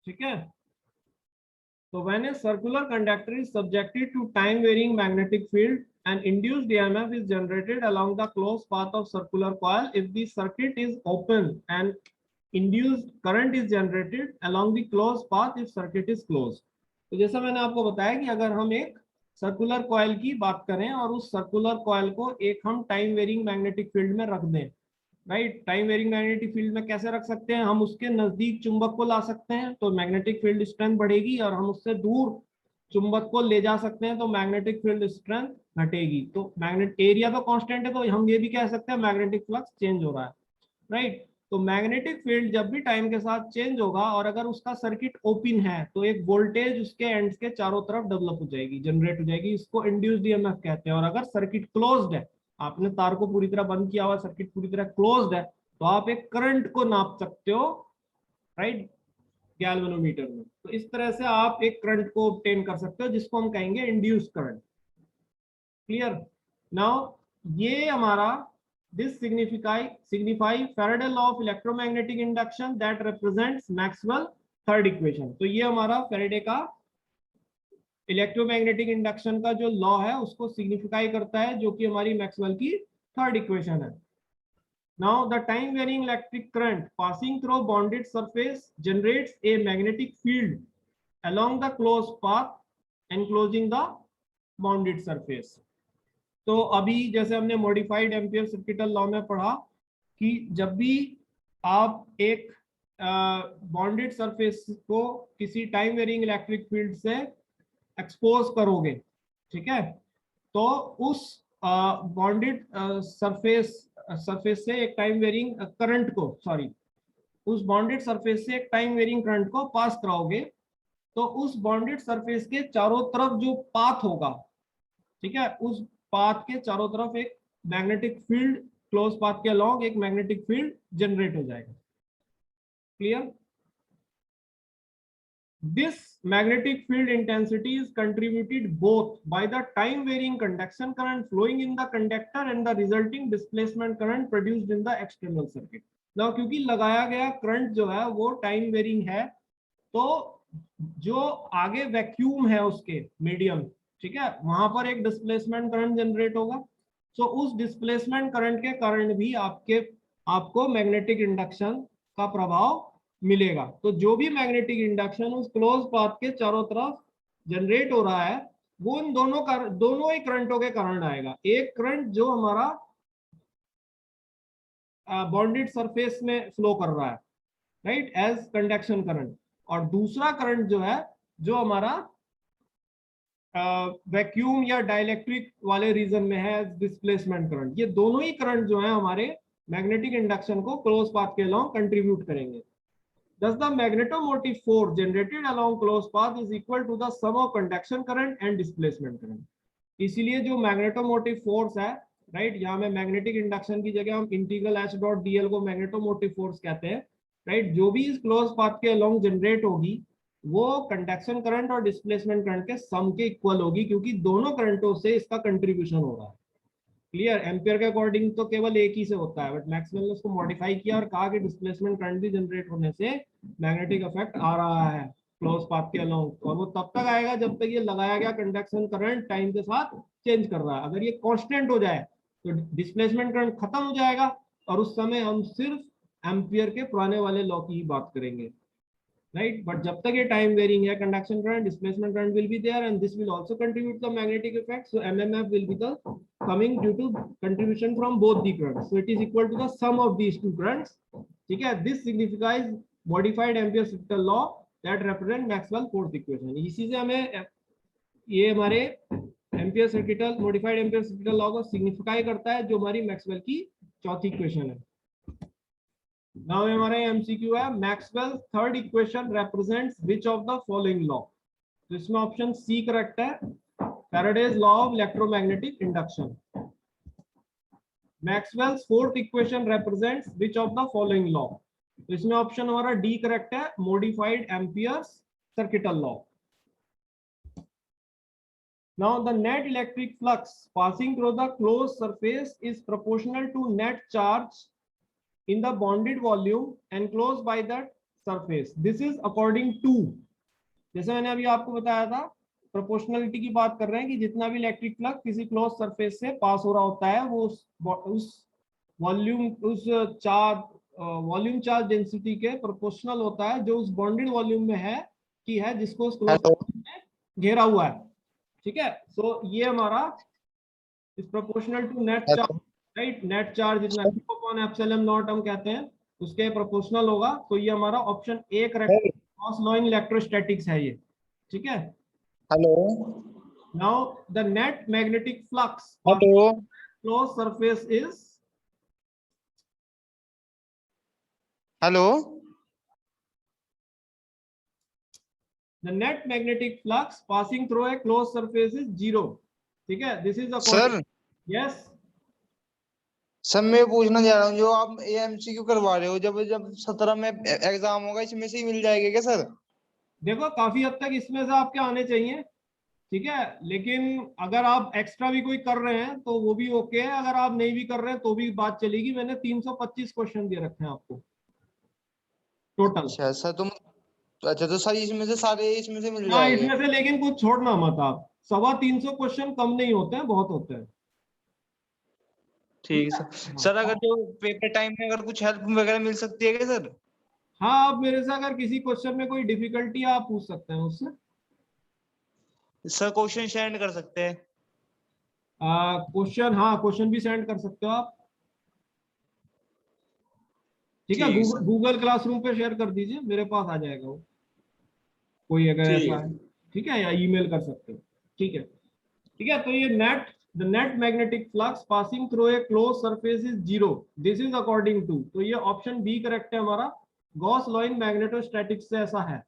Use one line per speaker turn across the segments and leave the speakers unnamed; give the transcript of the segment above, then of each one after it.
ठीक है। तो when a circular conductor is subjected to time varying magnetic field, an induced EMF is generated along the closed path of circular coil. If the circuit is open and induced current is generated along the closed path if circuit is closed. तो जैसा मैंने आपको बताया कि अगर हम एक circular coil की बात करें और उस सर्कुलर कॉइल को एक हम टाइम वेरिंग मैग्नेटिक फील्ड में रख दें, right. Time varying magnetic field में कैसे रख सकते हैं, हम उसके नजदीक चुंबक को ला सकते हैं तो मैग्नेटिक फील्ड स्ट्रेंथ बढ़ेगी, और हम उससे दूर चुंबक को ले जा सकते हैं तो मैग्नेटिक फील्ड स्ट्रेंथ घटेगी। तो मैग्नेट एरिया तो कांस्टेंट है, तो हम ये भी कह सकते हैं मैग्नेटिक फ्लक्स चेंज हो रहा है, राइट। तो मैग्नेटिक फील्ड जब भी टाइम के साथ चेंज होगा और अगर उसका सर्किट ओपन है तो एक वोल्टेज उसके एंड्स के चारों तरफ डेवलप हो जाएगी, जनरेट हो जाएगी, इसको इंड्यूस्ड ईएमएफ कहते हैं। और अगर सर्किट क्लोज्ड है, आपने तार को पूरी तरह बंद किया हुआ, सर्किट पूरी तरह क्लोज्ड है, तो आप एक करंट को नाप सकते हो, राइट, गैल्वेनोमीटर में। तो इस तरह से आप एक करंट को ऑब्टेन कर सकते हो जिसको हम कहेंगे इंड्यूस्ड करंट। क्लियर। नाउ ये हमारा this signify Faraday law of electromagnetic induction that represents Maxwell third equation। तो ये हमारा फेराडे का इलेक्ट्रोमैग्नेटिक इंडक्शन का जो लॉ है उसको सिग्निफाई करता है, जो कि हमारी मैक्सवेल की थर्ड इक्वेशन है। Now the time varying electric current passing through bonded surface generates a magnetic field along the closed path enclosing the bonded surface। तो अभी जैसे हमने मॉडिफाइड एम्पियर सर्किटल लॉ में पढ़ा कि जब भी आप एक बॉन्डेड सरफेस को किसी टाइम वेरिंग इलेक्ट्रिक फील्ड से एक्सपोज करोगे, ठीक है, तो उस बॉन्डेड सरफेस से एक टाइम वेरिंग करंट को, सॉरी, उस बॉन्डेड सरफेस से एक टाइम वेरिंग करंट को पास कराओगे, तो उस बॉन्डेड सरफेस के चारों तरफ जो पाथ होगा, ठीक है, उस पाथ के चारों तरफ एक मैग्नेटिक फील्ड, क्लोज पाथ के अलॉन्ग एक मैग्नेटिक फील्ड जनरेट हो जाएगा। Clear. This magnetic field intensity is contributed both by the time varying conduction current flowing in the conductor and the resulting displacement current produced in the external circuit. Now क्योंकि लगाया गया current जो है वो time varying है, तो जो आगे वैक्यूम है उसके मीडियम, ठीक है, वहां पर एक डिस्प्लेसमेंट करंट जनरेट होगा। सो उस डिस्प्लेसमेंट करंट के कारण भी आपको मैग्नेटिक इंडक्शन का प्रभाव मिलेगा। तो जो भी मैग्नेटिक इंडक्शन उस क्लोज पाथ के चारों तरफ जनरेट हो रहा है वो इन दोनों ही करंटों के कारण आएगा। एक करंट जो हमारा बॉन्डेड सरफेस में फ्लो कर रहा है, राइट, एज कंडक्शन करंट, और दूसरा करंट जो है जो हमारा वैक्यूम या डाइलेक्ट्रिक वाले रीजन में है डिस्प्लेसमेंट करंट। ये दोनों ही करंट जो है हमारे मैग्नेटिक इंडक्शन को क्लोज पाथ के अलॉन्ग कंट्रीब्यूट करेंगे। Thus the magnetomotive force generated along closed path is equal to the sum of conduction current and displacement current। इसीलिए जो मैग्नेटोमोटिव फोर्स है, राइट, यहाँ में मैग्नेटिक इंडक्शन की जगह हम integral H dot D L को मैग्नेटोमोटिव फोर्स कहते हैं, राइट। जो भी इस क्लोज पाथ के अलॉन्ग जनरेट होगी वो कंडक्शन करंट और डिस्प्लेसमेंट करंट के सम के इक्वल होगी, क्योंकि दोनों करंटों से इसका कंट्रीब्यूशन हो रहा है। क्लियर। एम्पियर के अकॉर्डिंग तो केवल एक ही से होता है, बट मैक्सवेल ने उसको मॉडिफाई किया और कहा कि डिस्प्लेसमेंट करंट भी जनरेट होने से मैग्नेटिक इफेक्ट आ रहा है क्लोज पाथ के अलॉन्ग, और वो तब तक आएगा जब तक ये लगाया गया कंडक्शन करंट टाइम के साथ चेंज कर रहा है। अगर ये कांस्टेंट हो जाए तो डिस्प्लेसमेंट करंट खत्म हो जाएगा, और उस समय हम सिर्फ एम्पियर के पुराने वाले लॉ की ही बात करेंगे, right। But जब तक ये time varying है, conduction current, displacement current will be there, and this will also contribute the magnetic effect। So MMF will be the coming due to contribution from both the currents। So it is equal to the sum of these two currents। ठीक है। This signifies modified Ampere circuital law that represent Maxwell fourth equation। इसी से हमें ये हमारे ampere circuital modified ampere circuital law को signify करता है, जो हमारी मैक्सवेल की चौथी इक्वेशन है। नाउ हमारा एमसीक्यू है, Maxwell third equation represents which of the following law. तो इसमें ऑप्शन सी करेक्ट है, Faraday's law of electromagnetic induction. Maxwell's fourth equation represents which of the following law. तो इसमें ऑप्शन हमारा डी करेक्ट है, modified ampere circuital law. Now the net electric flux passing through the closed surface is proportional to net charge in the bonded volume enclosed by the surface, this is according to, जैसे मैंने अभी आपको बताया था proportionality की बात कर रहे हैं कि जितना भी इलेक्ट्रिक फ्लक्स किसी क्लोज सरफेस से पास हो रहा होता है वो उस वॉल्यूम उस चार्ज वॉल्यूम चार्ज डेंसिटी के प्रोपोर्शनल होता है जो उस बॉन्डेड वॉल्यूम में है कि है जिसको उस क्लोज
हेलो
में घेरा हुआ है। ठीक है, सो ये हमारा is proportional to net charge,
hello
right, net charge जितना Q अपॉन एप्सिलॉन नॉट हम कहते हैं उसके प्रोपोर्शनल होगा। तो ये हमारा option A correct, Gauss law in electrostatics है ये। ठीक है,
hello
now the net magnetic flux passing
hello
closed surface is,
hello
the net magnetic flux passing through a closed surface is zero। ठीक है, this is according,
sir.
yes,
sir मैं पूछना चाह रहा हूँ जो आप एमसीक्यू करवा रहे हो, जब जब 17 में एग्जाम होगा इसमें से ही मिल जाएगा क्या सर?
देखो काफी हद तक इसमें से आपके आने चाहिए। ठीक है, लेकिन अगर आप एक्स्ट्रा भी कोई कर रहे हैं तो वो भी ओके है, अगर आप नहीं भी कर रहे हैं तो भी बात चलेगी। मैंने 325 क्वेश्चन दे रखे हैं आपको टोटल।
अच्छा सर तुम, अच्छा तो सर इसमें से सारे इसमें से मिल
हाँ
जाएंगे?
इसमें से, लेकिन कुछ छोड़ना मत आप, 325 क्वेश्चन कम नहीं होते हैं, बहुत होते हैं। ठीक
ठीक
है,
है सर।
हाँ
सर अगर जो पेपर टाइम में अगर कुछ हेल्प वगैरह मिल सकती है क्या सर?
हाँ, आप मेरे से अगर किसी क्वेश्चन में कोई डिफिकल्टी है आप पूछ सकते हैं उससे।
सर क्वेश्चन सेंड कर सकते हैं?
क्वेश्चन, हाँ क्वेश्चन भी सेंड कर सकते हो आप। ठीक है,
ठीक
गूगल
सर।
गूगल क्लासरूम पे शेयर कर दीजिए, मेरे पास आ जाएगा वो, कोई अगर
ठीक
ऐसा
है।
है। ठीक है, या ईमेल कर सकते हो। ठीक है, ठीक है, तो ये net, the net magnetic flux passing through a close surface is zero, this is according to, तो ये ऑप्शन बी करेक्ट है हमारा, गॉस लॉ इन मैग्नेटोस्टैटिक्स से ऐसा है।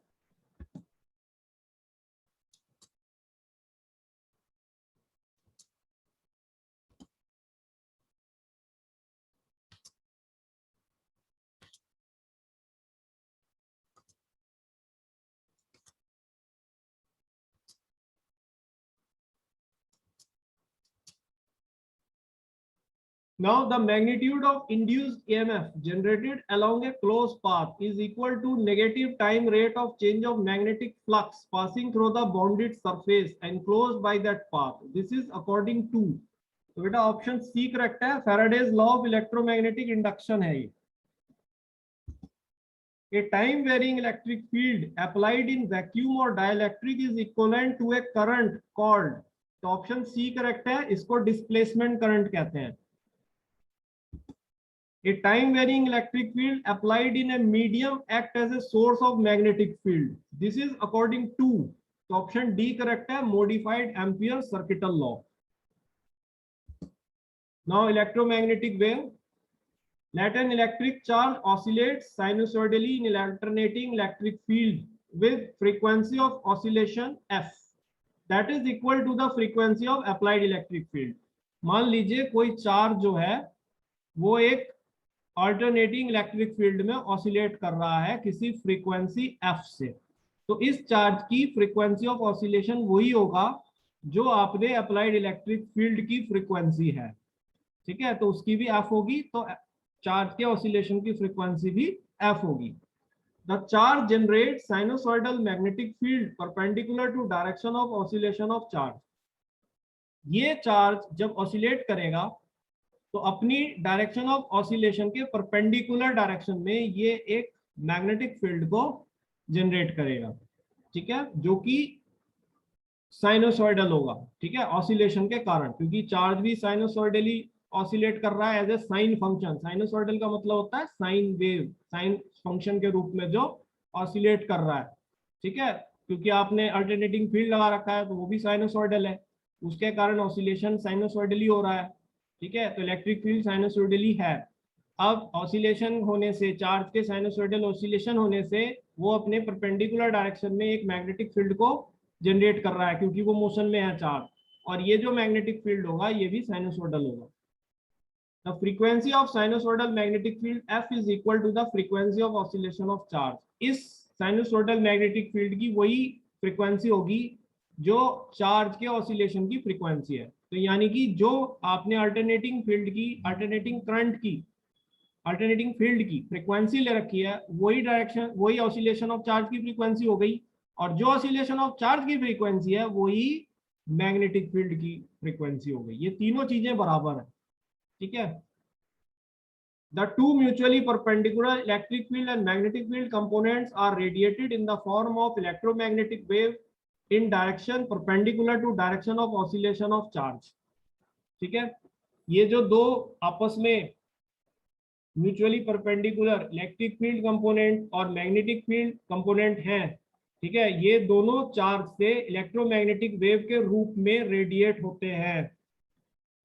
Now the magnitude of induced EMF generated along a closed path is equal to negative time rate of change of magnetic flux passing through the bounded surface enclosed by that path. This is according to, तो बेटा option C correct है, Faraday's law of electromagnetic induction है ये। A time varying electric field applied in vacuum or dielectric is equivalent to a current called, तो option C correct है, इसको displacement current कहते हैं। A time varying electric field applied in a medium act as a source of magnetic field. This is according to, तो option D correct है, modified Ampere circuital law. Now electromagnetic wave. Let an electric charge oscillate sinusoidally in an alternating electric field with frequency of oscillation f, that is equal to the frequency of applied electric field. मान लीजिए कोई charge जो है वो एक alternating electric field में oscillate कर रहा है किसी फ्रीक्वेंसी एफ से, तो इस चार्ज की फ्रीक्वेंसी ऑफ ऑसिलेशन वही होगा जो आपने अप्लाइड इलेक्ट्रिक फील्ड की फ्रीक्वेंसी है। ठीक है, तो उसकी भी एफ होगी, तो चार्ज के ऑसिलेशन की फ्रीक्वेंसी भी एफ होगी। The charge generate sinusoidal magnetic field perpendicular to direction of oscillation of charge. ये चार्ज जब ऑसिलेट करेगा तो अपनी डायरेक्शन ऑफ ऑसिलेशन के परपेंडिकुलर डायरेक्शन में ये एक मैग्नेटिक फील्ड को जनरेट करेगा। ठीक है, जो कि साइनोसॉइडल होगा। ठीक है, ऑसिलेशन के कारण, क्योंकि चार्ज भी साइनोसॉइडली ऑसिलेट कर रहा है as a sine function. Sinusoidal का मतलब होता है साइन वेव, साइन फंक्शन के रूप में जो ऑसिलेट कर रहा है। ठीक है, क्योंकि आपने अल्टरनेटिंग फील्ड लगा रखा है तो वो भी साइनोसॉइडल है, उसके कारण ऑसिलेशन साइनोसॉइडली हो रहा है। ठीक है, तो इलेक्ट्रिक फील्ड साइनोसॉइडली है। अब ऑसिलेशन होने से, चार्ज के साइनोसॉइडल ऑसिलेशन होने से वो अपने परपेंडिकुलर डायरेक्शन में एक मैग्नेटिक फील्ड को जनरेट कर रहा है, क्योंकि वो मोशन में है चार्ज, और ये जो मैग्नेटिक फील्ड होगा ये भी साइनोसॉइडल होगा। The frequency of sinusoidal magnetic field F is equal to the frequency of oscillation of charge. इस साइनोसॉइडल मैग्नेटिक फील्ड की वही फ्रीक्वेंसी होगी जो चार्ज के ऑसिलेशन की फ्रीक्वेंसी है। तो यानी कि जो आपने अल्टरनेटिंग फील्ड की, अल्टरनेटिंग करंट की अल्टरनेटिंग फील्ड की फ्रीक्वेंसी ले रखी है, वही डायरेक्शन, वही ऑसिलेशन ऑफ चार्ज की फ्रीक्वेंसी हो गई, और जो ऑसिलेशन ऑफ चार्ज की फ्रीक्वेंसी है वही मैग्नेटिक फील्ड की फ्रीक्वेंसी हो गई। ये तीनों चीजें बराबर है, ठीक है। The two mutually perpendicular electric field and magnetic field components are radiated in the form of electromagnetic wave in direction perpendicular to direction of oscillation of charge, ठीक है। ये जो दो आपस में mutually perpendicular electric field component और magnetic field component हैं, ठीक है, ये दोनों चार्ज से इलेक्ट्रोमैग्नेटिक वेव के रूप में रेडिएट होते हैं,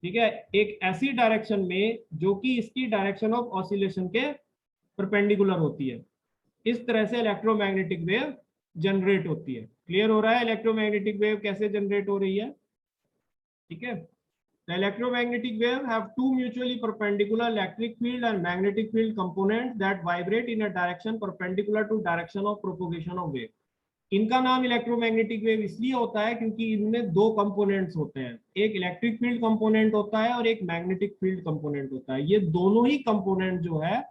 ठीक है, एक ऐसी डायरेक्शन में जो कि इसकी डायरेक्शन ऑफ ऑसिलेशन के परपेंडिकुलर होती है। इस तरह से इलेक्ट्रोमैग्नेटिक वेव जनरेट होती है। क्लियर हो रहा है इलेक्ट्रोमैग्नेटिक वेव कैसे जनरेट हो रही है, ठीक है। The electromagnetic wave have two mutually perpendicular electric field and magnetic field components that vibrate in a direction perpendicular to direction of propagation of wave. इनका नाम इलेक्ट्रोमैग्नेटिक वेव इसलिए होता है क्योंकि इनमें दो कंपोनेंट्स होते हैं, एक इलेक्ट्रिक फील्ड कंपोनेंट होता है और एक मैग्नेटिक फील्ड कंपोनेंट होता है। ये दोनों ही कंपोनेंट जो है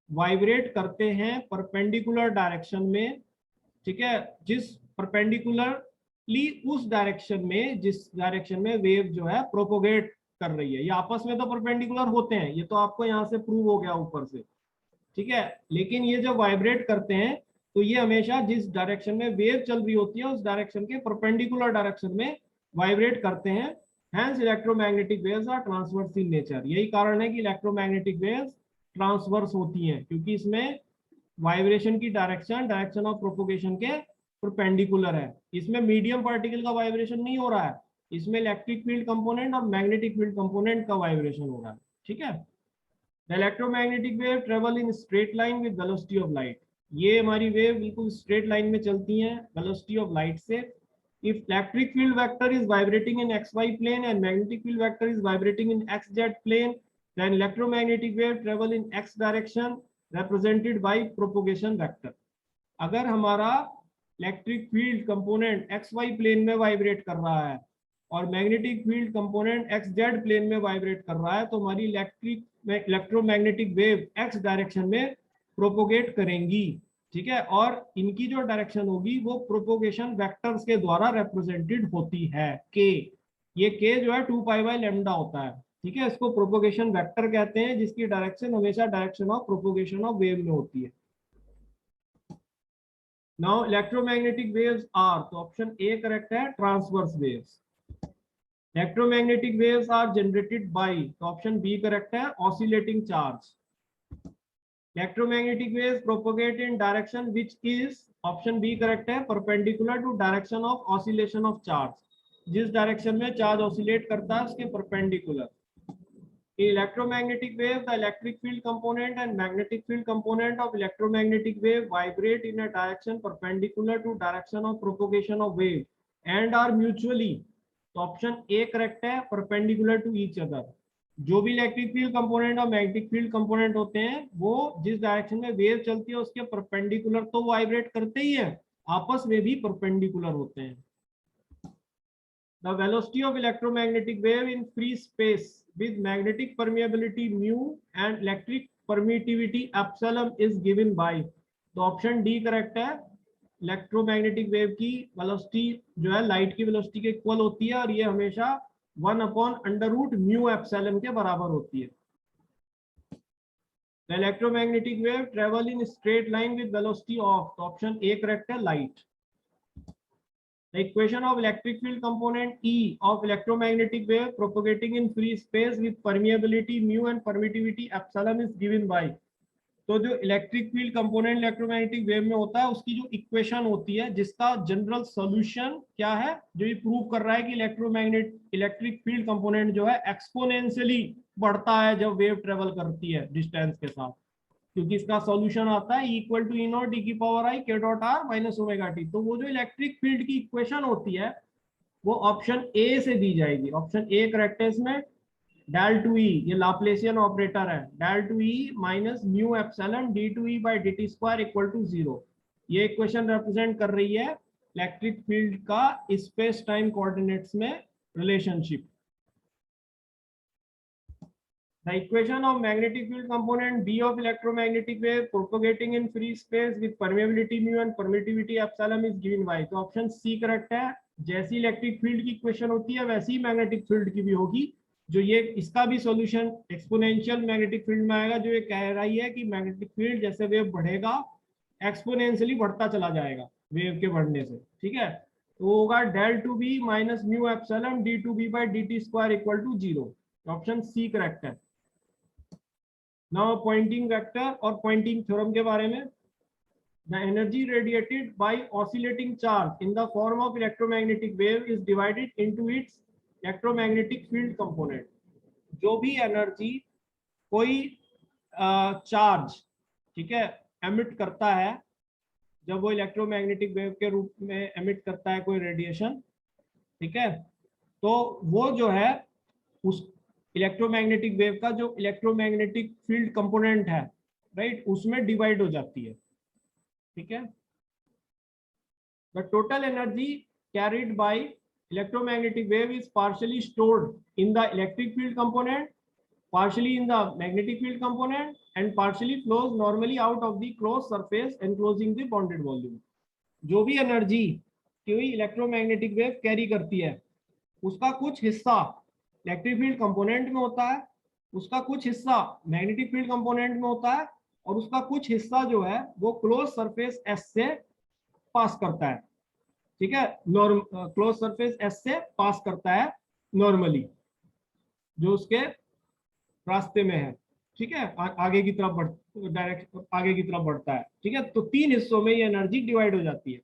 वाइब्रेट करते हैं परपेंडिकुलर डायरेक्शन में, ठीक है, जिस परपेंडिकुलरली उस डायरेक्शन में जिस डायरेक्शन में वेव जो है प्रोपोगेट कर रही है। ये आपस में तो परपेंडिकुलर होते हैं, ये तो आपको यहाँ से प्रूव हो गया ऊपर से, ठीक है, लेकिन ये जब वाइब्रेट करते हैं तो ये हमेशा जिस डायरेक्शन में वेव चल रही होती है उस डायरेक्शन के परपेंडिकुलर डायरेक्शन में वाइब्रेट करते हैं। Hence electromagnetic waves are transverse in nature. यही कारण है कि इलेक्ट्रोमैग्नेटिक वेव्स ट्रांसवर्स होती हैं, क्योंकि इसमें वाइब्रेशन की डायरेक्शन ऑफ प्रोपोगेशन के परपेंडिकुलर है। इसमें मीडियम पार्टिकल का वाइब्रेशन नहीं हो रहा है, इसमें इलेक्ट्रिक फील्ड कंपोनेंट और मैग्नेटिक फील्ड कंपोनेंट का वाइब्रेशन हो रहा है, ठीक है। The electromagnetic wave travel in straight line with velocity of light. ये हमारी वेव बिल्कुल स्ट्रेट लाइन में चलती हैं वेलोसिटी ऑफ लाइट से। If electric field vector is vibrating in xy plane and magnetic field vector is vibrating in xz plane, then electromagnetic wave travel in x direction represented by propagation vector. अगर हमारा electric field component xy plane में vibrate कर रहा है और magnetic field component xz plane में vibrate कर रहा है, तो हमारी इलेक्ट्रोमैग्नेटिक वेव x डायरेक्शन में प्रोपोगेट करेंगी, ठीक है, और इनकी जो डायरेक्शन होगी वो प्रोपोगेशन वेक्टर्स के द्वारा रिप्रेजेंटेड होती है। k, ये k जो है 2 पाई बाय लैम्डा होता है, ठीक है, इसको प्रोपोगेशन वेक्टर कहते हैं, जिसकी डायरेक्शन हमेशा direction of propagation of wave में होती है। Now electromagnetic waves are, तो ऑप्शन ए करेक्ट है, transverse waves. Electromagnetic waves are generated by, तो ऑप्शन बी करेक्ट है, oscillating charge. Electromagnetic waves propagate in direction which is, option B correct है, perpendicular to direction of oscillation of charge, जिस direction में charge oscillate करता है उसके perpendicular. Electromagnetic wave, the electric field component and magnetic field component of electromagnetic wave vibrate in a direction perpendicular to direction of propagation of wave and are mutually, तो option A correct है, perpendicular to each other. जो भी electric field component और magnetic field component होते हैं वो जिस direction में वेव चलती है उसके परपेंडिकुलर तो वाइब्रेट करते ही है, आपस में भी परपेंडिकुलर होते हैं। The velocity of electromagnetic wave in free space with magnetic permeability mu and electric permittivity epsilon is given by, तो ऑप्शन डी करेक्ट है, इलेक्ट्रोमैग्नेटिक वेव की वेलोसिटी जो है लाइट की वेलोसिटी के इक्वल होती है और ये हमेशा 1/√μ एप्सिलॉन के बराबर होती है। The electromagnetic wave travel in straight line with velocity of, तो ऑप्शन ए करेक्ट है, light. The equation of electric field component E of electromagnetic wave propagating in free space with permeability mu and permittivity epsilon is given by, तो जो electric field component electromagnetic wave में होता है उसकी जो equation होती है जिसका जनरल सॉल्यूशन क्या है, जो ये प्रूव कर रहा है कि इलेक्ट्रिक फील्ड कंपोनेंट जो है एक्सपोनेंशियली बढ़ता है जब वेव ट्रेवल करती है डिस्टेंस के साथ, क्योंकि इसका सॉल्यूशन आता है equal to E nought D की power I K dot R minus omega T. तो वो जो इलेक्ट्रिक फील्ड की इक्वेशन होती है वो ऑप्शन ए से दी जाएगी, ऑप्शन ए करेक्ट है इसमें। डेल टू ई, ये लाप्लेसियन ऑपरेटर है, del two E minus mu epsilon D two E by D T square equal to 0। ये इक्वेशन रिप्रेजेंट कर रही है इलेक्ट्रिक फील्ड का स्पेस टाइम कोऑर्डिनेट्स में relationship. The equation of magnetic field component B of electromagnetic wave propagating in free space with permeability mu and permittivity epsilon is given by, तो option C correct है। जैसी electric field की equation होती है वैसी magnetic field की भी होगी। जो ये इसका भी सॉल्यूशन एक्सपोनेंशियल मैग्नेटिक फील्ड में आएगा। जो ये कह रही है कि मैग्नेटिक फील्ड जैसे वेव बढ़ेगा एक्सपोनेंशियली बढ़ता चला जाएगा वेव के बढ़ने से, ठीक है। तो होगा del two B minus mu epsilon D two B by D T square equal to 0। Option C correct है। नाउ पॉइंटिंग वेक्टर और पॉइंटिंग थ्योरम के बारे में। The energy radiated by oscillating charge in the form of electromagnetic wave is divided into its electromagnetic field component। जो भी energy कोई charge, ठीक है, एमिट करता है, जब वो इलेक्ट्रोमैग्नेटिक वेव के रूप में एमिट करता है कोई रेडिएशन, ठीक है, तो वो जो है उस इलेक्ट्रोमैग्नेटिक वेव का जो इलेक्ट्रोमैग्नेटिक फील्ड कंपोनेंट है, राइट, उसमें डिवाइड हो जाती है, ठीक है। The total energy carried by electromagnetic wave is partially stored in the electric field component, partially in the magnetic field component and partially flows normally out of the closed surface enclosing the bounded volume। जो भी energy कोई electromagnetic wave carry करती है उसका कुछ हिस्सा electric field component में होता है, उसका कुछ हिस्सा मैग्नेटिक फील्ड कंपोनेंट में होता है और उसका कुछ हिस्सा जो है वो क्लोज सरफेस एस से पास करता है, ठीक है। क्लोज सरफेस एस से पास करता है नॉर्मली, जो उसके रास्ते में है, ठीक है, आगे की तरफ डायरेक्ट आगे की तरफ बढ़ता है, ठीक है। तो तीन हिस्सों में ये एनर्जी डिवाइड हो जाती है।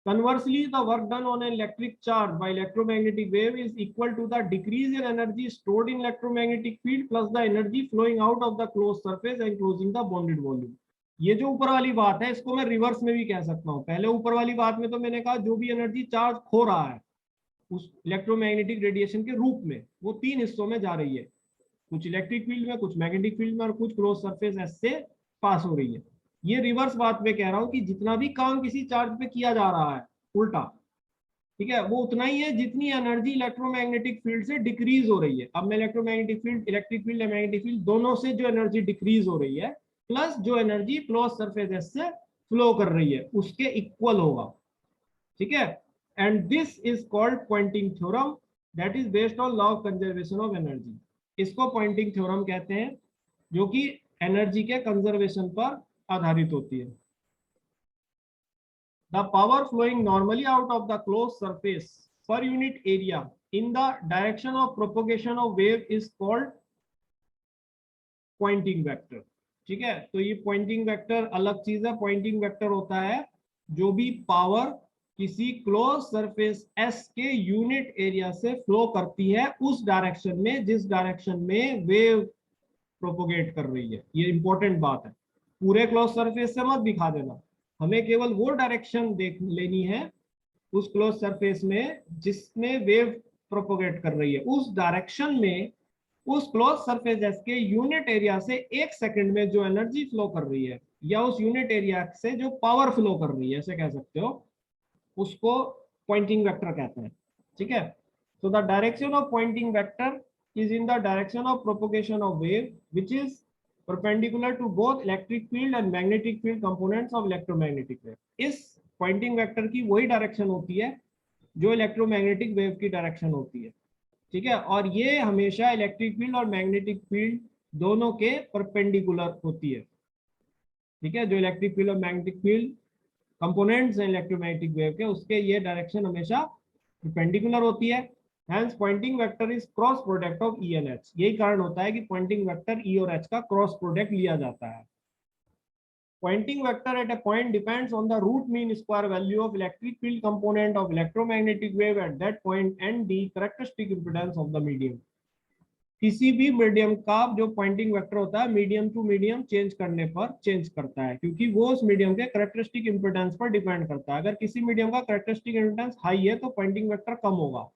Conversely the work done on an electric charge by electromagnetic wave is equal to the decrease in energy stored in electromagnetic field plus the energy flowing out of the close surface enclosing the bounded volume. ये जो ऊपर वाली बात है इसको मैं reverse में भी कह सकता हूँ। पहले ऊपर वाली बात में तो मैंने कहा जो भी एनर्जी चार्ज खो रहा है उस इलेक्ट्रोमैग्नेटिक रेडिएशन के रूप में वो तीन हिस्सों में जा रही है, कुछ इलेक्ट्रिक फील्ड में, कुछ मैग्नेटिक फील्ड में और कुछ क्लोज सरफेस एस से पास हो रही है। ये रिवर्स बात में कह रहा हूं कि जितना भी काम किसी चार्ज पे किया जा रहा है उल्टा, ठीक है, वो उतना ही है जितनी एनर्जी इलेक्ट्रोमैग्नेटिक फील्ड से डिक्रीज हो रही है। अब मैं इलेक्ट्रोमैग्नेटिक फील्ड, इलेक्ट्रिक फील्ड या मैग्नेटिक फील्ड दोनों से जो एनर्जी डिक्रीज हो रही है प्लस जो एनर्जी क्लोज सरफेस एस से फ्लो कर रही है उसके इक्वल होगा, ठीक है। And this is called Poynting theorem that is based on law of conservation of energy. इसको पॉइंटिंग थ्योरम कहते हैं जो कि एनर्जी के कंजर्वेशन पर आधारित होती है। The power flowing normally out of the close surface per unit area in the direction of propagation of wave is called Poynting vector, ठीक है। तो ये पॉइंटिंग वेक्टर अलग चीज है। पॉइंटिंग वेक्टर होता है जो भी पावर किसी क्लोज सरफेस एस के यूनिट एरिया से फ्लो करती है उस डायरेक्शन में जिस डायरेक्शन में वेव प्रोपोगेट कर रही है। ये इंपॉर्टेंट बात है, पूरे क्लोज सरफेस से मत दिखा देना, हमें केवल वो डायरेक्शन देख लेनी है उस क्लोज सरफेस में जिसमें वेव प्रोपोगेट कर रही है। उस डायरेक्शन में उस क्लोज सरफेस एस के यूनिट एरिया से एक सेकंड में जो एनर्जी फ्लो कर रही है या उस यूनिट एरिया से जो पावर फ्लो कर रही है, ऐसे कह सकते हो, उसको पॉइंटिंग वेक्टर कहते हैं, ठीक है। So the direction of Poynting vector is in the direction of propagation of wave which is perpendicular to both electric field and magnetic field components of electromagnetic wave। इस पॉइंटिंग वेक्टर की वही direction होती है जो electromagnetic wave की direction होती है, ठीक है। और ये हमेशा इलेक्ट्रिक फील्ड और मैग्नेटिक फील्ड दोनों के परपेंडिकुलर होती है, ठीक है। जो इलेक्ट्रिक फील्ड और मैग्नेटिक फील्ड कंपोनेंट्स हैं इलेक्ट्रोमैग्नेटिक वेव के, उसके ये डायरेक्शन हमेशा परपेंडिकुलर होती है। Hence pointing vector is cross product of E and H। यही कारण होता है कि pointing vector E और H का cross product लिया जाता है। Pointing vector at a point depends on the root mean square value of electric field component of electromagnetic wave at that point and the characteristic impedance of the medium। किसी भी medium का जो Poynting vector होता है medium to medium change करने पर change करता है, क्योंकि वो उस मीडियम के कैरेक्टरिस्टिक इंपेडेंस पर डिपेंड करता है। अगर किसी मीडियम का कैरेक्टरिस्टिक इंपेडेंस हाई है तो पॉइंटिंग वेक्टर कम होगा,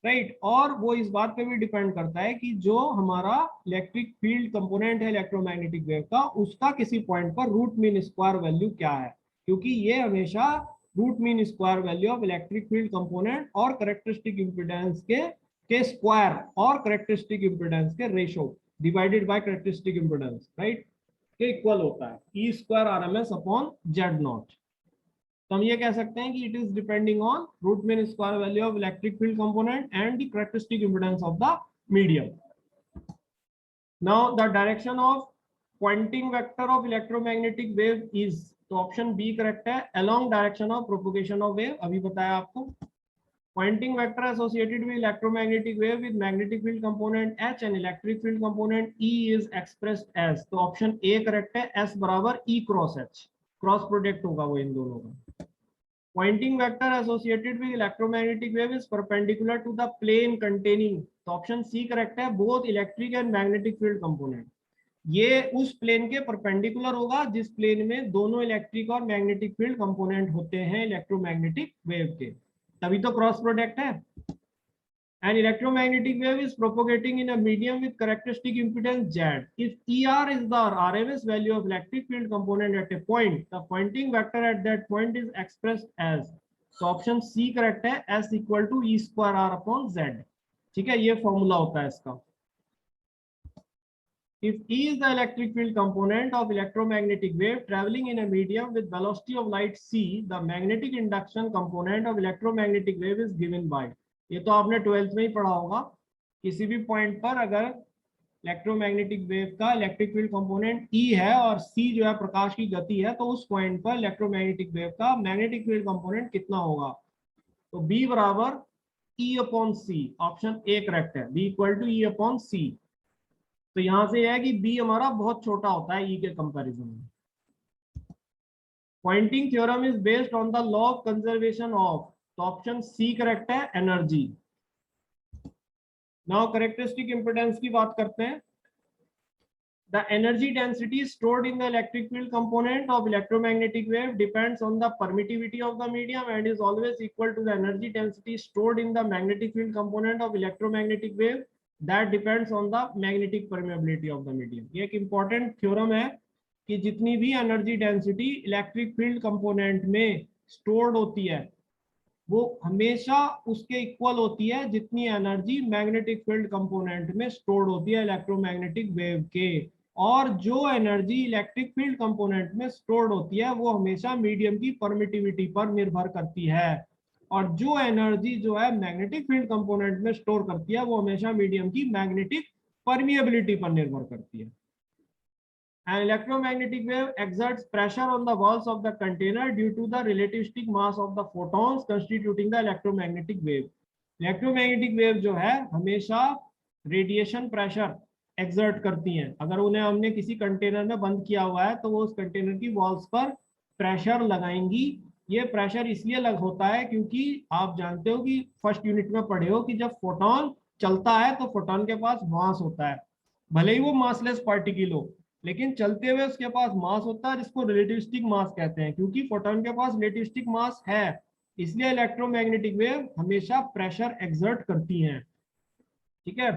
राइट। और वो इस बात पे भी डिपेंड करता है कि जो हमारा इलेक्ट्रिक फील्ड कंपोनेंट है इलेक्ट्रोमैग्नेटिक वेव का, उसका किसी पॉइंट पर रूट मीन स्क्वायर वैल्यू क्या है, क्योंकि ये हमेशा root mean square value of electric field component और कैरेक्टरिस्टिक इंपेडेंस के स्क्वायर और कैरेक्टरिस्टिक इंपेडेंस के ratio divided by characteristic impedance, right, के इक्वल होता है E square R M S upon Z naught. तो हम ये कह सकते हैं कि it is depending on root mean square value of electric field component and the characteristic impedance of the medium. Now the direction of Poynting vector of electromagnetic wave is, तो option B correct है, along direction of propagation of wave. अभी बताया आपको Poynting vector associated with electromagnetic wave with magnetic field component H and electric field component E is expressed as, तो option A correct है, S बराबर E cross H, cross product होगा वो इन दोनों का। Poynting vector associated with electromagnetic wave is perpendicular to the plane containing, तो option C correct है, both electric and magnetic field component. ये उस प्लेन के परपेंडिकुलर होगा जिस प्लेन में दोनों इलेक्ट्रिक और मैग्नेटिक फील्ड कंपोनेंट होते हैं इलेक्ट्रोमैग्नेटिक वेव के, तभी तो क्रॉस प्रोडक्ट है। An electromagnetic wave is propagating in a medium with characteristic impedance Z. If ER is the RMS value of electric field component at a point, the pointing vector at that point is expressed as, so option C correct है, S equal to E square R upon Z। ठीक है, ये formula होता है इसका। If E is the electric field component of electromagnetic wave traveling in a medium with velocity of light c, the magnetic induction component of electromagnetic wave is given by, ये तो आपने 12th में ही पढ़ा होगा, किसी भी पॉइंट पर अगर इलेक्ट्रोमैग्नेटिक वेव का इलेक्ट्रिक फील्ड कंपोनेंट E है और C जो है प्रकाश की गति है, तो उस पॉइंट पर इलेक्ट्रोमैग्नेटिक वेव का मैग्नेटिक फील्ड कंपोनेंट कितना होगा, तो B बराबर E upon C, option A correct है, B equal to E upon C। तो यहां से यह है कि बी हमारा बहुत छोटा होता है ई के कंपैरिजन में। Poynting theorem is based on the law of conservation of, तो ऑप्शन सी करेक्ट है, एनर्जी। नाउ कैरेक्टरिस्टिक इंपीडेंस की बात करते हैं। The energy density stored in the electric field component of electromagnetic wave depends on the permittivity of the medium and is always equal to the energy density stored in the magnetic field component of electromagnetic wave that depends on the magnetic permeability of the medium। ये एक important theorem है कि जितनी भी energy density electric field component में stored होती है वो हमेशा उसके इक्वल होती है जितनी एनर्जी मैग्नेटिक फील्ड कंपोनेंट में स्टोर्ड होती है इलेक्ट्रोमैग्नेटिक वेव के, और जो एनर्जी इलेक्ट्रिक फील्ड कंपोनेंट में स्टोर्ड होती है वो हमेशा मीडियम की परमिटिविटी पर निर्भर करती है, और जो एनर्जी जो है मैग्नेटिक फील्ड कंपोनेंट में स्टोर करती है वो हमेशा मीडियम की मैग्नेटिक परमिएबिलिटी पर निर्भर करती है। An electromagnetic wave exerts pressure on the walls of the container due to the relativistic mass of the photons constituting the electromagnetic wave। Electromagnetic wave जो है हमेशा रेडिएशन प्रेशर एक्सर्ट करती हैं। अगर उन्हें हमने किसी कंटेनर में बंद किया हुआ है तो वो उस कंटेनर की वॉल्स पर प्रेशर लगाएंगी। ये प्रेशर इसलिए लग होता है क्योंकि आप जानते हो कि फर्स्ट यूनिट में पढ़े हो कि जब फोटोन चलता है तो फोटोन के पास मास होता है, भले ही वो मासलेस पार्टिकल हो, लेकिन चलते हुए उसके पास मास होता है जिसको रिलेटिविस्टिक मास कहते हैं। क्योंकि फोटोन के पास रिलेटिविस्टिक मास है इसलिए इलेक्ट्रोमैग्नेटिक वेव हमेशा प्रेशर एक्सर्ट करती हैं। ठीक है,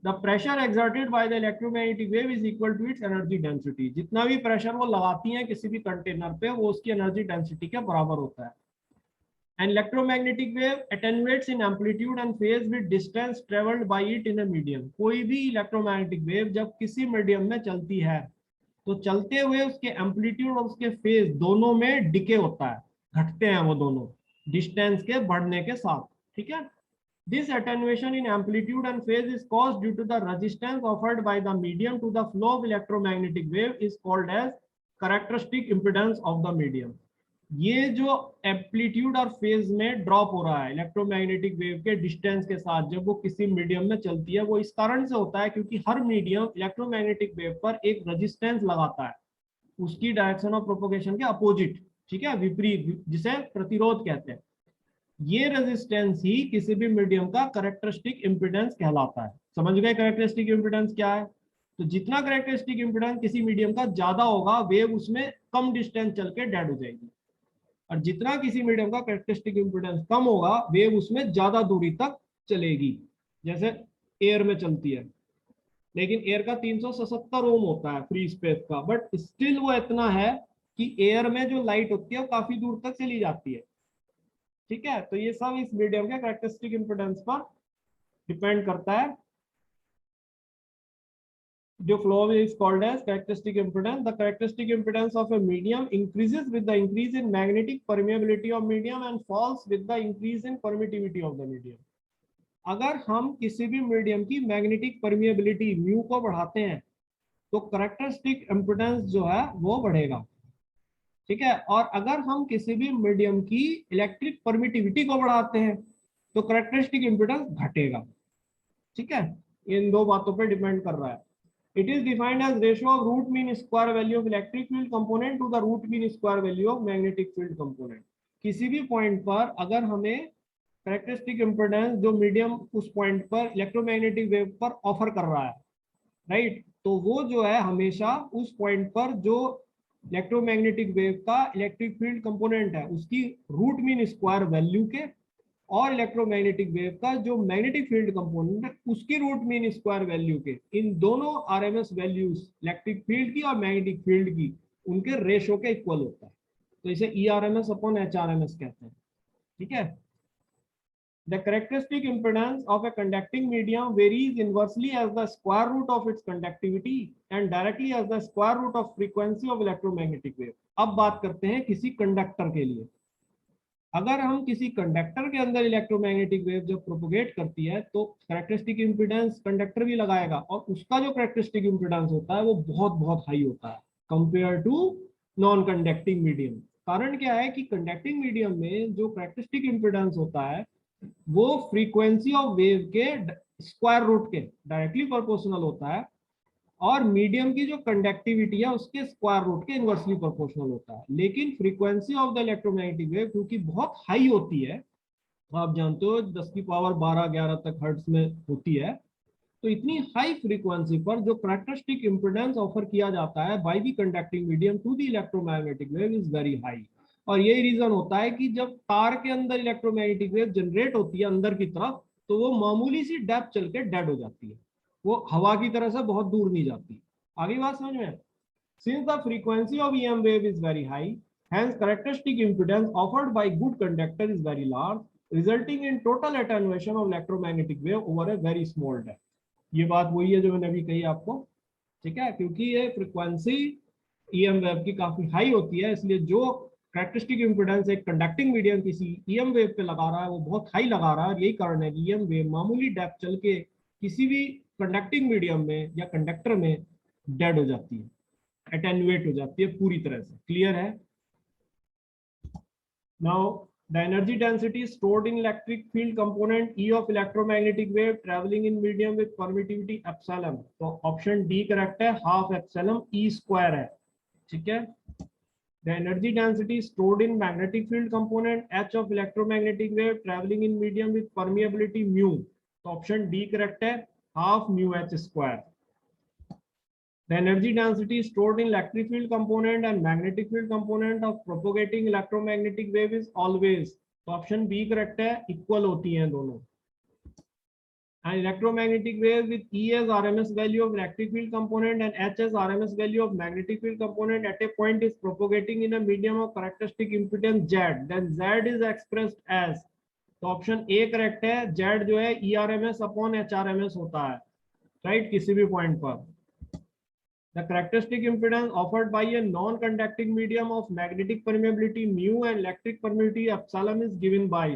the pressure exerted by the electromagnetic wave is equal to its energy density. जितना भी प्रेशर वो लगाती हैं किसी भी कंटेनर पे वो उसकी एनर्जी डेंसिटी के बराबर होता है। An electromagnetic wave attenuates in amplitude and phase with distance traveled by it in a medium। कोई भी इलेक्ट्रोमैग्नेटिक वेव जब किसी मीडियम में चलती है तो चलते हुए उसके एम्पलीट्यूड और उसके फेज दोनों में डिके होता है, घटते हैं वो दोनों डिस्टेंस के बढ़ने के साथ। ठीक है, this attenuation in amplitude and phase is caused due to the resistance offered by the medium to the flow of electromagnetic wave is called as characteristic impedance of the medium। ये जो amplitude और phase में drop हो रहा है electromagnetic wave के distance के साथ जब वो किसी मीडियम में चलती है वो इस कारण से होता है क्योंकि हर मीडियम इलेक्ट्रोमैग्नेटिक वेव पर एक रेजिस्टेंस लगाता है उसकी डायरेक्शन ऑफ प्रोपोगेशन के अपोजिट। ठीक है, विपरीत, जिसे प्रतिरोध कहते हैं। ये रेजिस्टेंस ही किसी भी मीडियम का कैरेक्टरिस्टिक इंपीडेंस कहलाता है। समझ गए कैरेक्टरिस्टिक इंपीडेंस क्या है? तो जितना कैरेक्टरिस्टिक इंपीडेंस किसी मीडियम का ज्यादा होगा वेव उसमें कम डिस्टेंस चल के डेड हो जाएगी, और जितना किसी मीडियम का कैरेक्टरिस्टिक इंपीडेंस कम होगा वेव उसमें ज्यादा दूरी तक चलेगी। जैसे एयर में चलती है, लेकिन एयर का 377 ओम होता है फ्री स्पेस का, बट स्टिल वो इतना है कि एयर में जो लाइट होती है वो काफी दूर तक चली जाती है। ठीक है, तो ये सब इस मीडियम के कैरेक्टरिस्टिक इंपीडेंस पर डिपेंड करता है। जो flow is called as characteristic impedance. The characteristic impedance of a medium increases with the increase in magnetic permeability of medium and falls with the increase in permittivity of the medium. अगर हम किसी भी medium की magnetic permeability mu को बढ़ाते हैं तो characteristic impedance जो है वो बढ़ेगा, ठीक है। और अगर हम किसी भी मीडियम की इलेक्ट्रिक परमिटिविटी को बढ़ाते हैं तो कैरेक्टरिस्टिक इम्पिडेंस घटेगा, ठीक है। इन दो बातों पर डिपेंड कर रहा है। It is defined as ratio of root mean square value of electric field component to the root mean square value of magnetic field component. किसी भी पॉइंट पर अगर हमें कैरेक्टरिस्टिक इम्पिडेंस जो मीडियम उस पॉइंट पर इलेक्ट्रोमैग्नेटिक वेव पर offer कर रहा है, राइट, तो वो जो है हमेशा उस पॉइंट पर जो इलेक्ट्रोमैग्नेटिक वेव का इलेक्ट्रिक फील्ड कंपोनेंट है उसकी रूट मीन स्क्वायर वैल्यू के और इलेक्ट्रोमैग्नेटिक वेव का जो मैग्नेटिक फील्ड कंपोनेंट है उसकी रूट मीन स्क्वायर वैल्यू के, इन दोनों आरएमएस वैल्यूज इलेक्ट्रिक फील्ड की और मैग्नेटिक फील्ड की उनके रेशो के इक्वल होता है, तो इसे ERMS अपॉन HRMS कहते हैं, ठीक है। The characteristic impedance of a conducting medium varies inversely as the square root of its conductivity and directly as the square root of frequency of electromagnetic wave. अब बात करते हैं किसी कंडक्टर के लिए। अगर हम किसी कंडक्टर के अंदर इलेक्ट्रोमैग्नेटिक वेव जब प्रोपोगेट करती है तो कैरेक्टरिस्टिक इम्पीडेंस कंडक्टर भी लगाएगा और उसका जो कैरेक्टरिस्टिक इम्पीडेंस होता है वो बहुत बहुत हाई होता है compare to non conducting medium. कारण क्या है कि कंडक्टिंग मीडियम में जो कैरेक्टरिस्टिक इम्पीडेंस होता है वो फ्रीक्वेंसी ऑफ वेव के स्क्वायर रूट के डायरेक्टली प्रोपोर्शनल होता है और मीडियम की जो कंडक्टिविटी है उसके स्क्वायर रूट के इनवर्सली प्रोपोर्शनल होता है। लेकिन frequency of the electromagnetic wave क्योंकि बहुत हाई होती है, आप जानते हो 10 की पावर 12-11 तक हर्ट्ज में होती है, तो इतनी हाई फ्रीक्वेंसी पर जो कैरेक्टरिस्टिक इम्पीडेंस ऑफर किया जाता है by the conducting medium to the electromagnetic wave is very high. और यही रीजन होता है कि जब तार के अंदर इलेक्ट्रोमैग्नेटिक वेव जनरेट होती है अंदर की तरफ तो वो मामूली सी डेप्थ चल के डेड हो जाती है, वो हवा की तरह से बहुत दूर नहीं जाती। आगे बात समझ में? Since the frequency of EM wave is very high, hence characteristic impedance offered by good conductor is very large, resulting in total attenuation of electromagnetic wave over a very small depth. ये बात वही है जो मैंने अभी कही आपको, ठीक है। क्योंकि ये फ्रीक्वेंसी EM वेव की काफी हाई होती है इसलिए जो कैरेक्टरिस्टिक इम्पीडेंस एक कंडक्टिंग मीडियम किसी EM वेव पे लगा रहा है वो बहुत हाई लगा रहा है और यही कारण है कि EM वेव मामूली डेप्थ चल के किसी भी कंडक्टिंग मीडियम में या कंडक्टर में डेड हो जाती है, अटेन्युएट हो जाती है पूरी तरह से। क्लियर है? Now the energy density stored in electric field component E of electromagnetic wave traveling in medium with permittivity epsilon, तो ऑप्शन डी करेक्ट है, हाफ एप्सिलॉन E स्क्वायर है, ठीक है। The energy density stored in magnetic field component H of electromagnetic wave traveling in medium with permeability mu, तो option D correct है, half mu H square. The energy density stored in electric field component and magnetic field component of propagating electromagnetic wave is always, तो option B correct है, equal होती हैं दोनों। And electromagnetic wave with E as RMS value of electric field component and H as RMS value of magnetic field component at a point is propagating in a medium of characteristic impedance Z, then Z is expressed as, तो option A correct है, Z जो है ERMS upon HRMS होता है, right, किसी भी point पर। The characteristic impedance offered by a non-conducting medium of magnetic permeability mu and electric permeability epsilon is given by,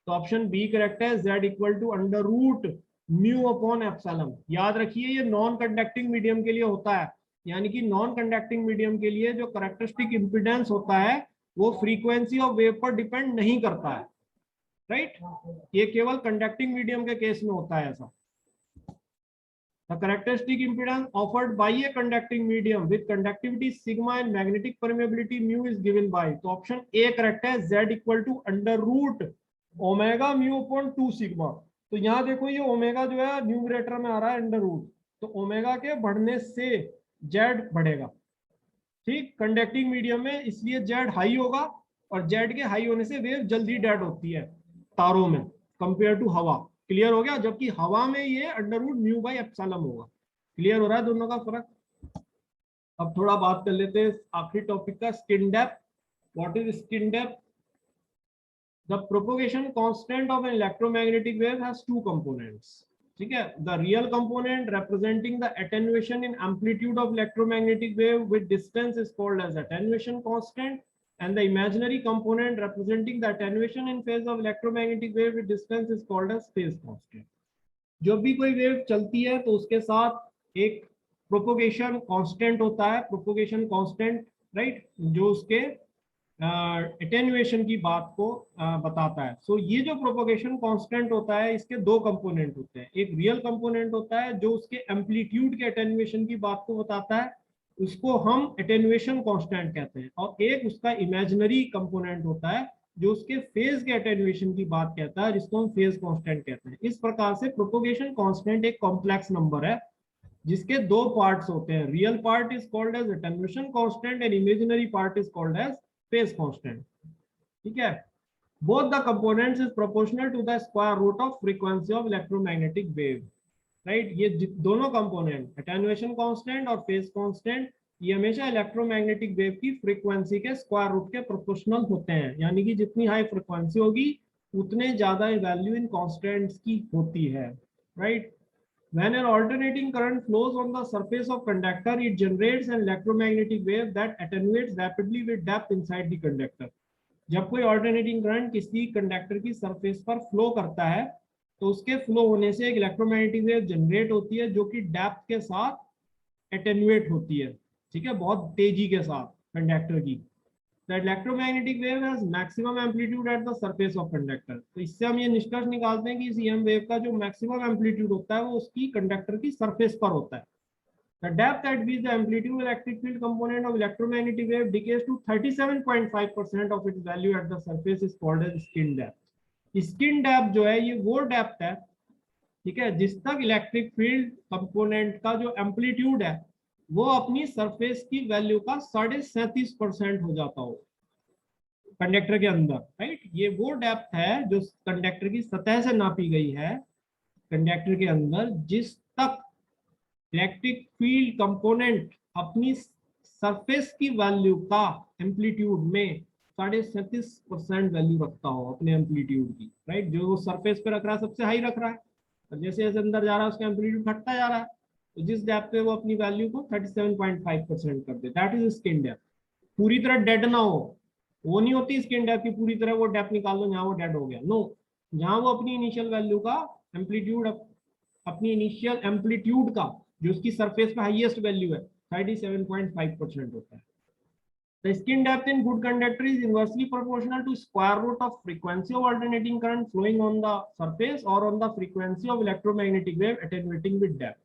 तो ऑप्शन बी करेक्ट है, Z equal to under root mu upon epsilon. याद रखिए ये non conducting medium के लिए होता है, यानी कि नॉन कंडक्टिंग मीडियम के लिए जो कैरेक्टरिस्टिक इम्पीडेंस होता है वो फ्रीक्वेंसी ऑफ वेव पर डिपेंड नहीं करता है, राइट। ये केवल कंडक्टिंग मीडियम के केस में होता है ऐसा। The characteristic impedance offered by a conducting medium with conductivity sigma and magnetic permeability mu is given by, तो ऑप्शन ए करेक्ट है, Z equal to under root omega mu upon 2 sigma. तो यहाँ देखो ये ओमेगा जो है numerator में आ रहा है अंडर रूट, तो ओमेगा के बढ़ने से Z बढ़ेगा, ठीक, कंडक्टिंग मीडियम में, इसलिए Z हाई होगा और Z के हाई होने से वेव जल्दी डेड होती है तारों में कंपेयर टू हवा। क्लियर हो गया? जबकि हवा में ये under root mu by epsilon होगा। क्लियर हो रहा है दोनों का फर्क? अब थोड़ा बात कर लेते हैं आखिरी टॉपिक का, skin depth. What is skin depth? The propagation constant of an electromagnetic wave has two components. ठीक है, the real component representing the attenuation in amplitude of electromagnetic wave with distance is called as attenuation constant, and the imaginary component representing the attenuation in phase of electromagnetic wave with distance is called as phase constant. जब भी कोई wave चलती है तो उसके साथ एक propagation constant होता है, प्रोपोगेशन कांस्टेंट, राइट, जो उसके एटेन्युएशन की बात को बताता है. सो ये जो प्रोपोगेशन कांस्टेंट होता है इसके दो कंपोनेंट होते हैं. एक रियल कंपोनेंट होता है जो उसके एम्पलीट्यूड के एटेन्युएशन की बात को बताता है, उसको हम एटेन्युएशन कांस्टेंट कहते हैं, और एक उसका इमेजिनरी कंपोनेंट होता है जो उसके फेज के एटेन्युएशन की बात कहता है, जिसको हम फेज कांस्टेंट कहते हैं. इस प्रकार से प्रोपोगेशन कांस्टेंट एक कॉम्प्लेक्स नंबर है जिसके दो पार्ट्स होते हैं. Real part is called as attenuation constant and imaginary part is called as phase constant. ठीक है, both the components is proportional to the square root of frequency of electromagnetic wave. Right, ये दोनों component attenuation constant और phase constant ये हमेशा electromagnetic wave की frequency के square root के प्रोपोर्शनल होते हैं, यानी कि जितनी हाई फ्रीक्वेंसी होगी उतने ज्यादा वैल्यू इन कांस्टेंट्स की होती है. Right, when an alternating current flows on the surface of conductor it generates an electromagnetic wave that attenuates rapidly with depth inside the conductor. जब कोई ऑल्टरनेटिंग करंट किसी conductor की सरफेस पर flow करता है तो उसके फ्लो होने से एक इलेक्ट्रोमैग्नेटिक वेव जनरेट होती है जो कि डेप्थ के साथ एटेन्युएट होती है. ठीक है, बहुत तेजी के साथ कंडक्टर की. The electromagnetic wave has maximum amplitude at the surface of conductor. तो इससे हम ये निष्कर्ष निकालते हैं कि इस ईएम वेव का जो मैक्सिमम एम्पलीट्यूड होता है वो उसकी कंडक्टर की सरफेस पर होता है. The depth at which the amplitude electric field component of electromagnetic wave decays to 37.5% of its value at the surface is called as skin depth. Skin depth जो है ये वो डेप्थ है, ठीक है, जिस तक इलेक्ट्रिक फील्ड कंपोनेंट का जो एम्पलीट्यूड है वो अपनी सरफेस की वैल्यू का 37.5% हो जाता हो कंडक्टर के अंदर. राइट, ये वो डेप्थ है जो कंडक्टर की सतह से नापी गई है कंडक्टर के अंदर, जिस तक इलेक्ट्रिक फील्ड कंपोनेंट अपनी सरफेस की वैल्यू का एम्पलीट्यूड में 37.5% वैल्यू रखता हो अपने एम्पलीट्यूड की. राइट, जो वो सरफेस पे रख रहा है सबसे हाई रख रहा है, और जैसे जैसे अंदर जा रहा है उसका एम्पलीट्यूड घटता जा रहा है, तो जिस डेप्थ पे वो अपनी वैल्यू को 37.5% कर दे, दैट इज स्किन डेप्थ. पूरी तरह डेड ना हो, वो नहीं होती स्किन डेप्थ की पूरी तरह वो डेप्थ निकाल दो जहाँ वो डेड हो गया. नो, जहाँ वो अपनी इनिशियल वैल्यू का एम्पलीट्यूड, अपनी इनिशियल एम्पलीट्यूड का जो उसकी सरफेस पे हाईएस्ट वैल्यू है 37.5% होता है. The skin depth in good conductor is inversely proportional to square root of frequency of alternating current flowing on the surface or on the frequency of electromagnetic wave attenuating with depth.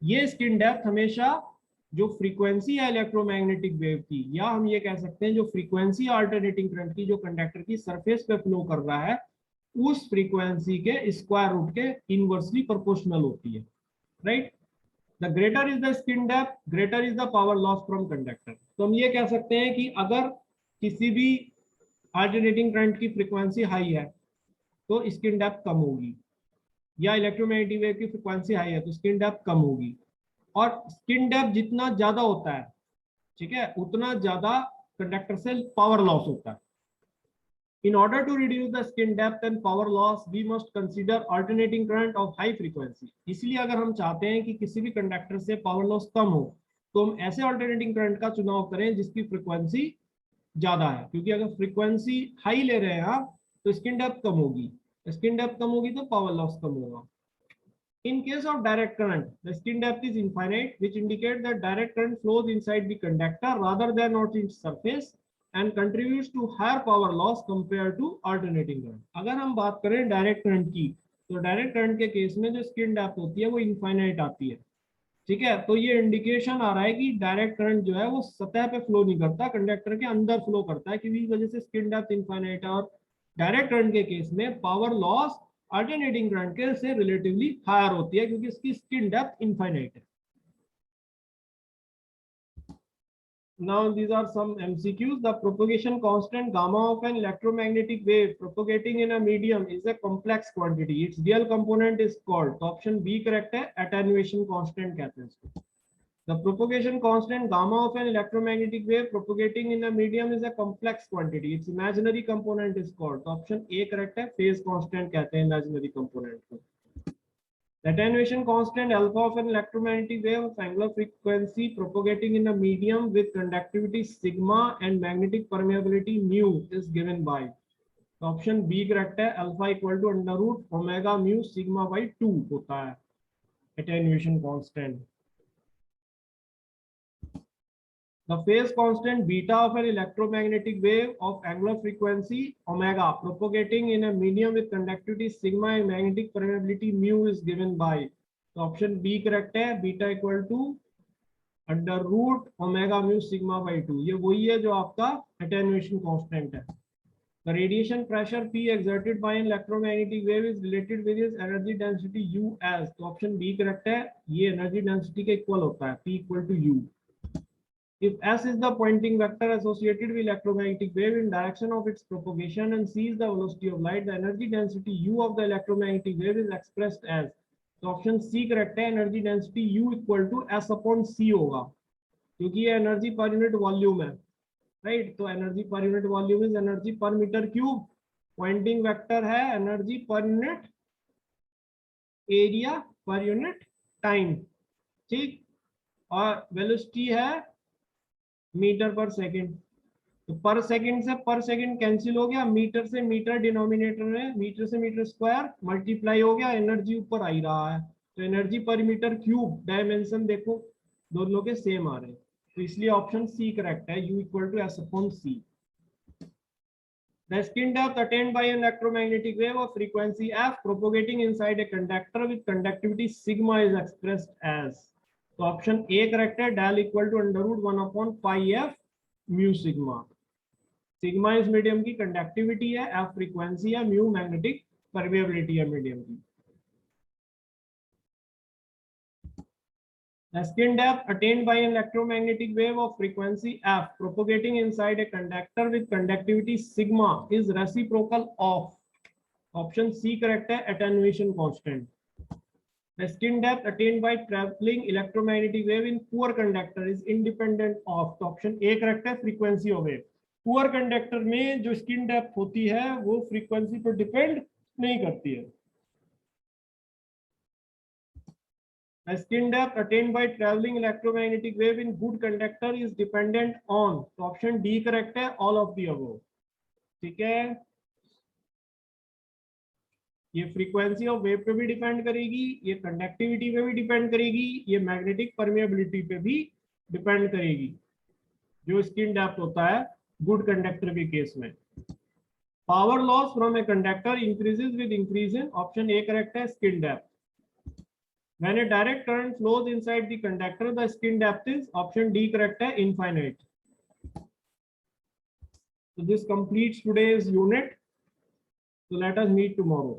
ये skin depth हमेशा जो frequency है electromagnetic wave की, या हम ये कह सकते हैं जो फ्रीक्वेंसी अल्टरनेटिंग करंट की जो कंडक्टर की सरफेस पे फ्लो कर रहा है, उस फ्रीक्वेंसी के स्क्वायर रूट के इनवर्सली प्रोपोर्शनल होती है. Right, The greater is the skin depth, greater is the power loss from conductor. तो हम ये कह सकते हैं कि अगर किसी भी अल्टरनेटिंग करंट की फ्रीक्वेंसी हाई है तो स्किन डेप्थ कम होगी, या इलेक्ट्रोमैग्नेटिक वेव की फ्रीक्वेंसी हाई है तो स्किन डेप्थ कम होगी. और स्किन डेप्थ जितना ज्यादा होता है, ठीक है, उतना ज्यादा कंडक्टर से पावर लॉस होता है. In order to reduce the skin depth and power loss, we must consider alternating current of high frequency. इसलिए अगर हम चाहते हैं कि किसी भी कंडक्टर से पावर लॉस कम हो तो हम ऐसे अल्टरनेटिंग करंट का चुनाव करें जिसकी फ्रीक्वेंसी ज्यादा है, क्योंकि अगर फ्रीक्वेंसी हाई ले रहे हैं आप तो स्किन डेप्थ कम होगी, स्किन डेप्थ कम होगी तो पावर लॉस कम होगा. In case of direct current, the skin depth is infinite, which indicates that direct current flows inside the conductor rather than on its surface and contributes to higher power loss compared to alternating current. अगर हम बात करें direct current की, तो direct current के case में जो skin depth होती है वो इनफाइनाइट आती है. ठीक है, तो ये इंडिकेशन आ रहा है कि डायरेक्ट करंट जो है वो सतह पे फ्लो नहीं करता, कंडक्टर के अंदर फ्लो करता है, क्योंकि वजह से स्किन डेप्थ इनफाइनाइट है. और डायरेक्ट करंट के केस में पावर लॉस अल्टरनेटिंग करंट के से रिलेटिवली हायर होती है क्योंकि इसकी स्किन डेप्थ इनफाइनाइट है. Now these are some MCQs. The propagation constant gamma of an electromagnetic wave propagating in a medium is a complex quantity. Its real component is called, तो option B correct है, attenuation constant कहते हैं इसको. The propagation constant gamma of an electromagnetic wave propagating in a medium is a complex quantity. Its imaginary component is called, तो option A correct है, phase constant कहते हैं imaginary component को. Attenuation constant alpha of an electromagnetic wave of angular frequency propagating in a medium with conductivity sigma and magnetic permeability mu is given by. Option B correct है, alpha equal to under root omega mu sigma by 2 होता है attenuation constant. The phase constant beta of an electromagnetic wave of angular frequency omega propagating in a medium with conductivity sigma and magnetic permeability mu is given by. तो option B correct है, beta equal to under root omega mu sigma by 2. ये वही है जो आपका attenuation constant है. The radiation pressure P exerted by an electromagnetic wave is related with its energy density U as. तो option B correct है, ये energy density के इक्वल होता है, P equal to U. If S is the Poynting vector associated with electromagnetic wave in direction of its propagation and C is the velocity of light, the energy density U of the electromagnetic wave is expressed as. तो option C correct है, energy density U equal to S upon C होगा, क्योंकि ये energy per unit volume है, right. तो energy per unit volume is energy per metre cube. Poynting vector है energy per unit area per unit time, ठीक. और velocity है metre पर सेकंड. तो पर सेकंड से पर सेकंड कैंसिल हो गया, मीटर से मीटर डिनोमिनेटर में, मीटर से मीटर स्क्वायर मल्टीप्लाई हो गया, एनर्जी ऊपर आ ही रहा है. तो energy per metre cube dimension देखो दोनों के सेम आ रहे हैं, तो इसलिए ऑप्शन सी करेक्ट है, U equal to S upon C. The skin depth attained by an electromagnetic wave of frequency f propagating inside a conductor with conductivity sigma is expressed as. तो option A correct है, del equal to under root 1 upon pi F mu sigma. Sigma इस medium की conductivity है, F frequency है, mu magnetic permeability है medium की. The skin depth attained by an electromagnetic wave of frequency f propagating inside a conductor with conductivity sigma is reciprocal of. Option C correct है, attenuation constant. The skin depth attained by traveling electromagnetic wave in poor conductor is independent of. तो option A correct है, frequency of wave. Poor conductor में जो skin depth होती है वो frequency पर depend नहीं करती है. The skin depth attained by traveling electromagnetic wave in good conductor is dependent on. तो ऑप्शन डी करेक्ट है, all of the above. ठीक है, ये फ्रीक्वेंसी ऑफ वेव पे भी डिपेंड करेगी, ये कंडक्टिविटी पे भी डिपेंड करेगी, ये मैग्नेटिक परमेबिलिटी पे भी डिपेंड करेगी जो स्किन डेप्थ होता है गुड कंडक्टर के केस में. Power loss from a conductor increases with increase in. Option A correct है, skin depth. When a direct current flows inside the conductor, the skin depth is. Option D correct है, infinite. So this completes today's unit. So let us meet tomorrow.